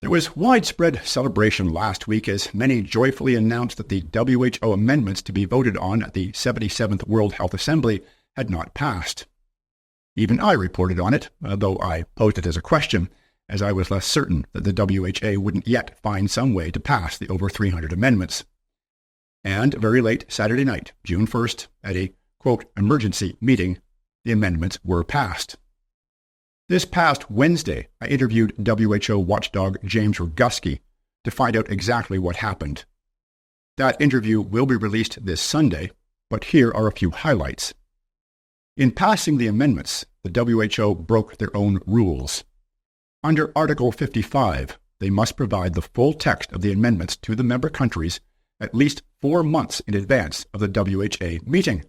There was widespread celebration last week as many joyfully announced that the WHO amendments to be voted on at the 77th World Health Assembly had not passed. Even I reported on it, though I posed it as a question, as I was less certain that the WHO wouldn't yet find some way to pass the over 300 amendments. And very late Saturday night, June 1st, at a, quote, emergency meeting, the amendments were passed. This past Wednesday, I interviewed WHO watchdog James Roguski to find out exactly what happened. That interview will be released this Sunday, but here are a few highlights. In passing the amendments, the WHO broke their own rules. Under Article 55, they must provide the full text of the amendments to the member countries at least 4 months in advance of the WHO meeting,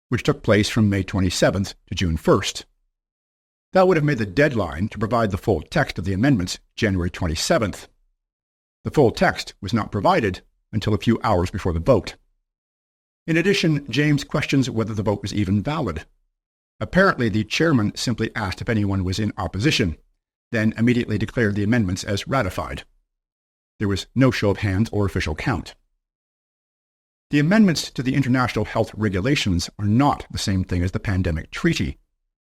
which took place from May 27th to June 1st. That would have made the deadline to provide the full text of the amendments January 27th. The full text was not provided until a few hours before the vote. In addition, James questions whether the vote was even valid. Apparently, the chairman simply asked if anyone was in opposition, then immediately declared the amendments as ratified. There was no show of hands or official count. The amendments to the international health regulations are not the same thing as the pandemic treaty.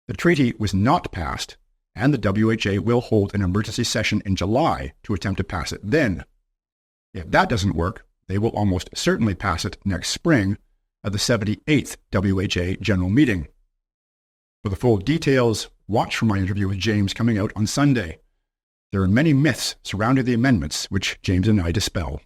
The treaty was not passed, and the WHO will hold an emergency session in July to attempt to pass it then. If that doesn't work, they will almost certainly pass it next spring at the 78th WHO General Meeting. For the full details, watch for my interview with James coming out on Sunday. There are many myths surrounding the amendments which James and I dispel.